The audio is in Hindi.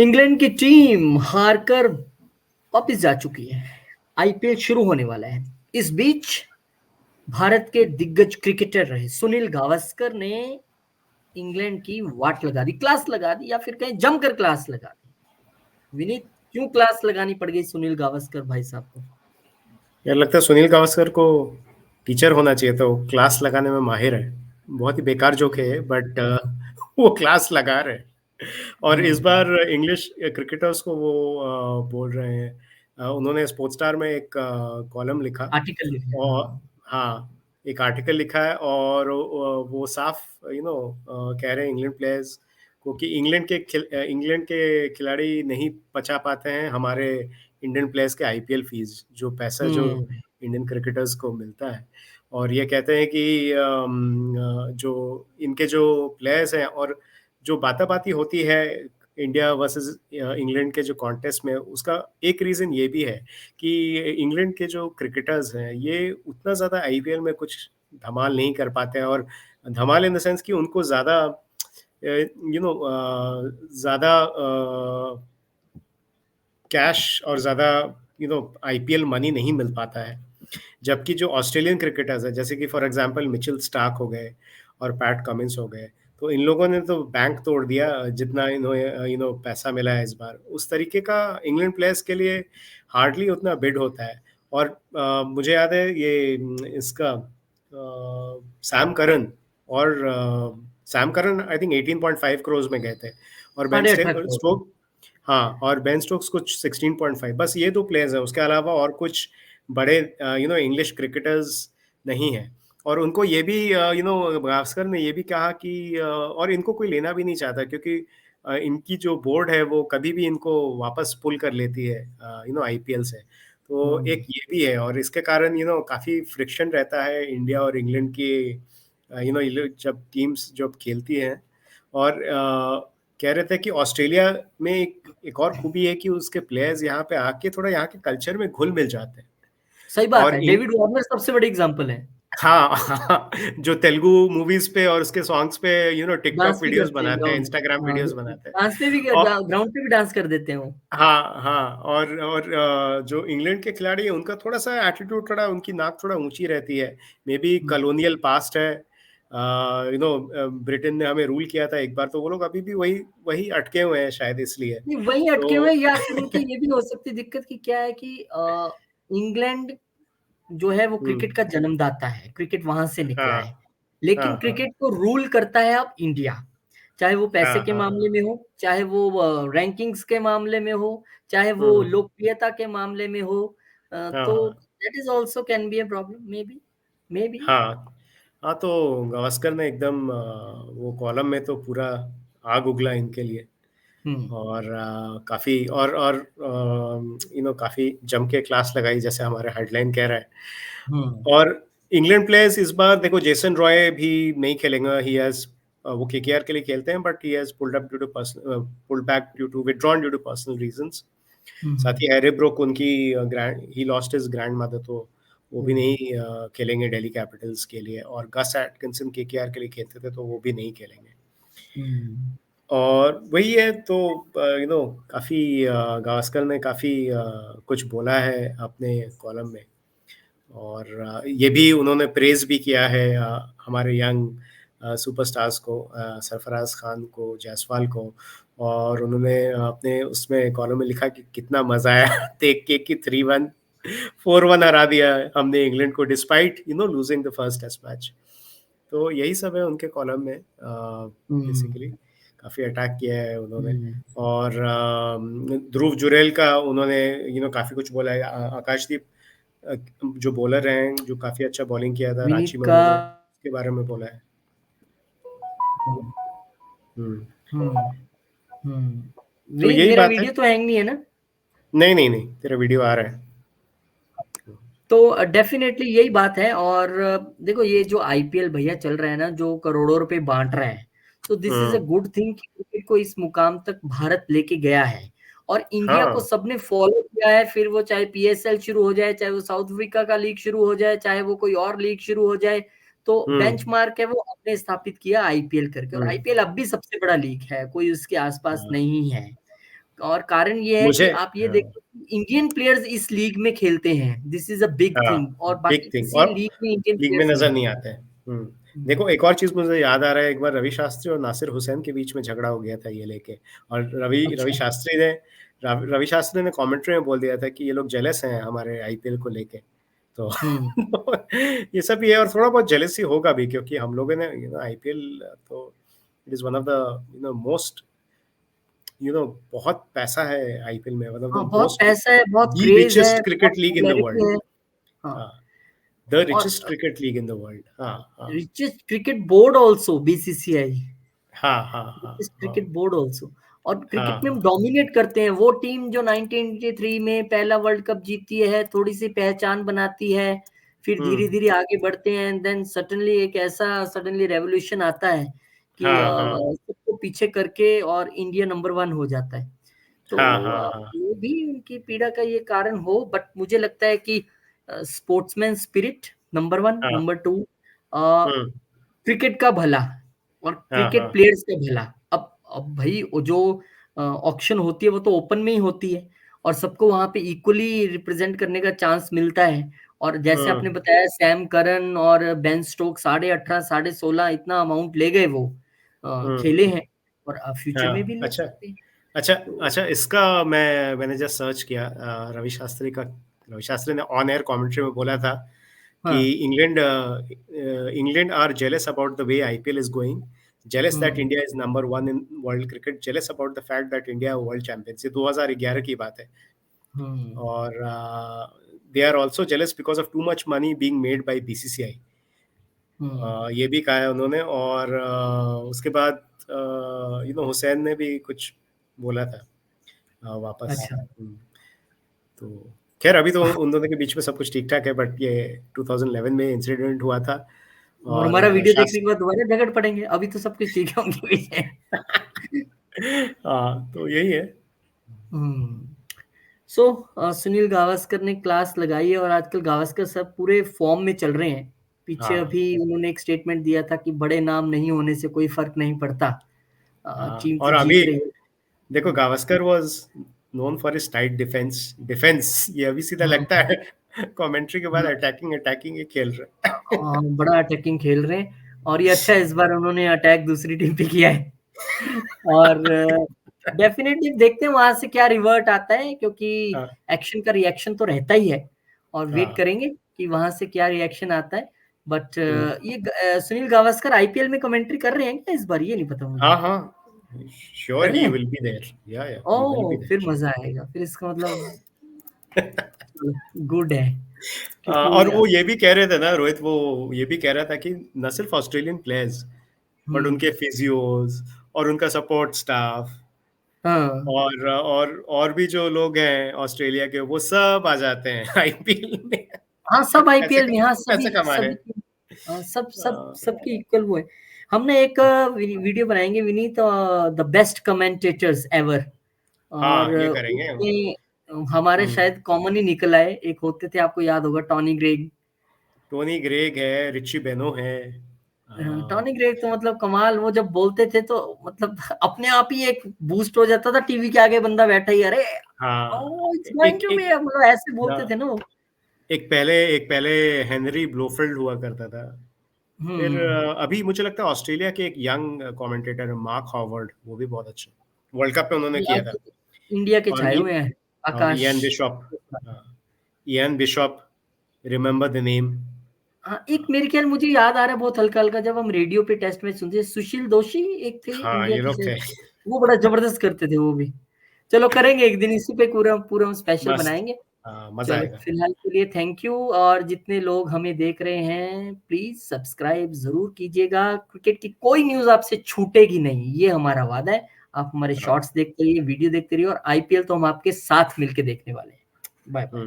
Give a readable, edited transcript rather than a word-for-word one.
इंग्लैंड की टीम हारकर वापस जा चुकी है। आईपीएल शुरू होने वाला है। इस बीच भारत के दिग्गज क्रिकेटर रहे सुनील गावस्कर ने इंग्लैंड की वाट लगा दी, क्लास लगा दी, या फिर कहीं जमकर क्लास लगा दी। विनीत, क्यों क्लास लगानी पड़ गई सुनील गावस्कर भाई साहब को? यार लगता है सुनील गावस्कर को टीचर होना चाहिए, तो क्लास लगाने में माहिर है। बहुत ही बेकार जोक है बट वो क्लास लगा रहे हैं। और इस हम्म। बार इंग्लिश क्रिकेटर्स को वो बोल रहे हैं। उन्होंने स्पोर्ट्स स्टार में एक कॉलम लिखा। आर्टिकल लिखे, और हाँ। हाँ, एक आर्टिकल लिखा है और वो साफ कह रहे हैं इंग्लैंड प्लेयर्स को कि इंग्लैंड के खिलाड़ी नहीं बचा पाते हैं हमारे इंडियन प्लेयर्स के आईपीएल फीस, जो पैसा जो हम्म। इंडियन क्रिकेटर्स को मिलता है। और ये कहते हैं कि जो इनके जो प्लेयर्स हैं और जो बाताबाती होती है इंडिया वर्सेस इंग्लैंड के जो कॉन्टेस्ट में, उसका एक रीज़न ये भी है कि इंग्लैंड के जो क्रिकेटर्स हैं ये उतना ज़्यादा आईपीएल में कुछ धमाल नहीं कर पाते हैं। और धमाल इन द सेंस कि उनको ज़्यादा ज़्यादा कैश और ज़्यादा आईपीएल मनी नहीं मिल पाता है। जबकि जो ऑस्ट्रेलियन क्रिकेटर्स हैं, जैसे कि फॉर एग्जांपल मिचेल स्टार्क हो गए और पैट कमिंस हो गए, तो इन लोगों ने तो बैंक तोड़ दिया जितना इन्हें पैसा मिला है इस बार। उस तरीके का इंग्लैंड प्लेयर्स के लिए हार्डली उतना बिड होता है। और मुझे याद है ये इसका सैम करन और Sam Curran I think 18.5 crore में गए थे। और बेन 18.5 करोड़। स्टोक, हाँ, और बेन स्टोक्स कुछ 16.5। बस ये दो प्लेयर्स हैं, उसके अलावा और कुछ बड़े इंग्लिश क्रिकेटर्स नहीं है। और उनको ये भी गावस्कर ने ये भी कहा कि और इनको कोई लेना भी नहीं चाहता, क्योंकि इनकी जो बोर्ड है वो कभी भी इनको वापस पुल कर लेती है आईपीएल से। तो हम्म। एक ये भी है, और इसके कारण काफ़ी फ्रिक्शन रहता है इंडिया और इंग्लैंड के ये लोग जब टीम्स जब खेलती हैं। और कह रहे थे कि ऑस्ट्रेलिया में एक और खूबी है कि उसके प्लेयर्स यहाँ पे आके थोड़ा यहाँ के कल्चर में घुल मिल जाते हैं। सही बात और है, डेविड वार्नर सबसे बड़ी एग्जांपल है। हाँ, हाँ, जो तेलुगु मूवीज पे और उसके सॉन्ग्स पे टिकटॉक डांस भी वीडियोस करते हैं बनाते हैं, ग्राउंड। इंस्टाग्राम हाँ, वीडियोस बनाते हैं। डांस पे भी, और ग्राउंड पे भी डांस कर देते हैं वो। हाँ, हाँ, और जो इंग्लैंड के खिलाड़ी हैं उनका थोड़ा सा एटीट्यूड, थोड़ा उनकी नाक थोड़ा ऊंची रहती है। मे बी कॉलोनियल पास्ट है। ब्रिटेन ने हमें रूल किया था एक बार, तो वो लोग अभी भी वही वही अटके हुए हैं शायद, इसलिए। नहीं, वही अटके हुए तो हैं, या फिर उनकी ये भी हो सकती है दिक्कत की क्या है कि इंग्लैंड जो है वो क्रिकेट का जन्मदाता है, क्रिकेट वहां से निकला हाँ, है। लेकिन हाँ, हाँ, क्रिकेट को रूल करता है अब इंडिया। चाहे वो पैसे हाँ, के हाँ, मामले में हो, चाहे वो रैंकिंग्स के मामले में हो, चाहे वो हम्म, लोकप्रियता के मामले में हो। हाँ, तो हाँ, that is also can be a problem, may be. May be. हाँ, हाँ। तो गावस्कर ने एकदम वो कॉलम में तो पूरा आग उगला इनके लिए। हम्म। और काफ़ी और काफ़ी जम के क्लास लगाई, जैसे हमारे हेडलाइन कह रहा है। हम्म। और इंग्लैंड प्लेयर्स इस बार देखो, जेसन रॉय भी नहीं खेलेंगे। ही हैज वो केकेआर के लिए खेलते हैं, but he has pulled back due to withdrawn due to personal reasons. साथ हम्म। ही हैरी ब्रोक, उनकी grand he lost his grandmother, तो वो भी हम्म। नहीं खेलेंगे दिल्ली कैपिटल्स के लिए। और गस एटकिंसन केकेआर के लिए खेलते थे, तो वो भी नहीं खेलेंगे। हम्म। और वही है, तो काफ़ी गावस्कर ने काफ़ी कुछ बोला है अपने कॉलम में। और ये भी उन्होंने प्रेज भी किया है हमारे यंग सुपरस्टार्स को, सरफराज खान को, जायसवाल को। और उन्होंने अपने उसमें कॉलम में लिखा कि कितना मजा आया देख के कि 3-1 4-1 हरा दिया हमने इंग्लैंड को, despite losing the first test match. तो यही सब है उनके कॉलम में बेसिकली। हम्म। काफ़ी अटैक किया है उन्होंने। हम्म। और ध्रुव जुरैल का उन्होंने काफ़ी कुछ बोला है। आकाशदीप अ, जो बॉलर हैं, जो काफ़ी अच्छा बॉलिंग किया था विनीत रांची में, का। उन्होंने उसके बारे में बोला है। हुँ। हम्म। हम्म। तो विनीत, यही मेरा बात है। वीडियो तो हैंग नहीं है ना? नहीं, नहीं, नहीं, तेरा वीडियो आ रहा है। तो डेफिनेटली यही बात है। और देखो, ये जो आईपीएल भैया चल रहा है ना, जो करोड़ों रुपए बांट रहा है, तो this is a hmm. Good thing कि क्रिकेट को इस मुकाम तक भारत लेके गया है। और इंडिया को हाँ। सबने फॉलो किया है, फिर वो चाहे पीएसएल शुरू हो जाए, चाहे वो साउथ अफ्रीका का लीग शुरू हो जाए, चाहे वो कोई और लीग शुरू हो जाए। तो हुँ, बेंचमार्क है वो अपने स्थापित किया आईपीएल करके, और हुँ। आईपीएल अब भी सबसे बड़ा लीग है, कोई उसके आसपास हाँ, नहीं है। और कारण ये है मुझे कि आप ये देखो, इंडियन प्लेयर्स इस लीग में खेलते हैं, दिस इज अ बिग हाँ, थिंग, और बिग बाकी थिंग, किसी और लीग में इंडियन लीग में प्लेयर्स नहीं नजर नहीं खेलते। आते हैं। देखो, एक और चीज मुझे याद आ रहा है, एक बार रवि शास्त्री और नासिर हुसैन के बीच में झगड़ा हो गया था ये लेके, और रवि अच्छा। शास्त्री ने कमेंट्री में बोल दिया था कि ये लोग जेलस हैं हमारे आईपीएल को लेके। तो हम्म। ये सब ये, और थोड़ा बहुत जेलसी होगा भी, क्योंकि हम लोगों ने आईपीएल, तो it is one of the most, बहुत पैसा है आईपीएल में, वन ऑफ हाँ, द बहुत मोस्ट, पैसा है, बहुत द क्रेज है, रिचेस्ट बहुत cricket league in the world. Popularity है। हाँ। हाँ, द और richest cricket league in the world. हाँ, हाँ, richest cricket board also, BCCI, हाँ, हाँ, हाँ, रिचेस्ट हाँ, क्रिकेट बोर्ड आल्सो। और हाँ, क्रिकेट में हम हाँ, डोमिनेट करते हैं, वो टीम जो 1983 में पहला वर्ल्ड कप जीती है, थोड़ी सी पहचान बनाती है, फिर धीरे हम्म, धीरे आगे बढ़ते हैं, एंड देन सडनली एक ऐसा सडनली रेवोल्यूशन आता है कि हाँ, हाँ, सबको पीछे करके और इंडिया नंबर 1 हो जाता है। हाँ, तो हाँ, हाँ, वो भी उनकी पीड़ा का ये कारण हो, बट मुझे लगता है कि स्पोर्ट्समैन स्पिरिट नंबर 1, हाँ, नंबर 2 हम्म, क्रिकेट का भला और हाँ, क्रिकेट हाँ, प्लेयर्स का भला। अब भाई वो जो ऑक्शन होती है वो तो ओपन में ही होती है, और सबको वहां पे इक्वली रिप्रेजेंट करने का चांस मिलता है। और जैसे आपने हम्म, बताया, सैम करन और बेन स्टोक 18.5 16.5 इतना अमाउंट ले गए, वो खेले हम्म, हैं, और फ्यूचर में भी हाँ, ले अच्छा, सकते हैं। अच्छा, तो अच्छा, इसका मैंने जस्ट सर्च किया, रवि शास्त्री ने ऑन एयर कमेंट्री में बोला था कि हाँ। England are jealous about the way IPL is going, jealous that hmm. India is number 1 in world cricket, jealous about the fact that India world champions. ये 2011 की बात है। हम्म। और they are also jealous because of too much money being made by BCCI. Hmm. ये भी कहा है उन्होंने, और उसके बाद हुसैन ने भी कुछ बोला था वापस। अच्छा। तो खैर, अभी तो उन दोनों के बीच में सब कुछ ठीक ठाक है, बट ये 2011 में इंसिडेंट हुआ था। और और हमारा वीडियो देखने शास्त्री के बाद दोबारा झगड़ पड़ेंगे, अभी तो सब कुछ ठीक है उनके बीच। हाँ, तो यही है। हम्म। सो सुनील गावस्कर ने क्लास लगाई है, और आजकल गावस्कर सब पूरे फॉर्म में चल रहे हैं। पीछे हाँ, अभी उन्होंने एक स्टेटमेंट दिया था कि बड़े नाम नहीं होने से कोई फर्क नहीं पड़ता, हाँ, टीम तो और अभी जीत रही है। देखो, Gavaskar was known for his tight defence defence, ये अभी सीधा लगता हाँ। है कमेंट्री के बाद अटैकिंग अटैकिंग ये खेल रहे हैं। बड़ा अटैकिंग खेल रहे हैं, और ये अच्छा है, इस बार उन्होंने अटैक दूसरी टीम पे किया है। और डेफिनेटली देखते हैं वहां से क्या रिवर्ट आता है, क्योंकि हाँ, एक्शन का रिएक्शन तो रहता ही है, और वेट हाँ, करेंगे कि वहां से क्या रिएक्शन आता है। बट हम्म, ये सुनील गावस्कर आईपीएल में कमेंट्री कर रहे हैं क्या इस बार, ये नहीं पता मुझे। हाँ, हाँ, श्योर कर रहे ही हैं? विल बी देयर, या ही विल बी ओ, फिर देयर। मजा आएगा, फिर इसका मतलब गुड है, और क्योंकि वो ये भी कह रहे थे ना रोहित, वो ये भी कह रहा था कि न सिर्फ ऑस्ट्रेलियन प्लेयर्स, बट हम्म। उनके फिजियोज और उनका सपोर्ट स्टाफ, हाँ। और भी जो लोग हैं ऑस्ट्रेलिया के, वो सब आ जाते हैं आईपीएल में हाँ, सब पैसे आईपीएल में, हाँ, पैसे सभी कमाने। सभी सब सब हाँ, सबकी इक्वल वो है। हमने एक वीडियो बनाएंगे Vineet, the best commentators ever, और हाँ, ये करेंगे। उसमें हमारे हम्म, शायद कॉमन ही निकल आए, एक होते थे, आपको याद होगा, टॉनी ग्रेग। टोनी ग्रेग है, रिची बेनो है। टॉनी ग्रेग तो मतलब कमाल, वो जब बोलते थे तो मतलब अपने आप ही एक बूस्ट हो जाता था, टीवी के आगे बंदा बैठा ही, अरे हाँ, ओ इट्स गोइंग एक टू बी, एक मतलब ऐसे बोलते थे ना वो। एक पहले हेनरी ब्लोफील्ड हुआ करता था। फिर हम्म। अभी मुझे लगता है ऑस्ट्रेलिया के एक यंग कमेंटेटर है, मार्क हॉवर्ड, वो भी बहुत अच्छा, वर्ल्ड कप में उन्होंने ये किया था। अब इंडिया के और छाए हुए हैं, और Akash. Ian Bishop, remember the name. हाँ, एक मेरे ख्याल मुझे याद आ रहा है बहुत हल्का हल्का, जब हम रेडियो पे टेस्ट मैच सुनते थे, सुशील दोषी एक थे हाँ, इंडिया ये के लोग थे। शायद, वो बड़ा जबरदस्त करते थे वो भी। चलो करेंगे एक दिन इसी पे पूरा पूरा हम स्पेशल मस्त। बनाएंगे। हाँ, मजा चलो आएगा। फिलहाल के लिए थैंक यू, और जितने लोग हमें देख रहे हैं प्लीज सब्सक्राइब जरूर कीजिएगा, क्रिकेट की कोई न्यूज आपसे छूटेगी नहीं, ये हमारा वादा है। आप हमारे हाँ, शॉर्ट्स देखते रहिए, वीडियो देखते रहिए, और आईपीएल तो हम आपके साथ मिलके देखने वाले हैं। Bye bye.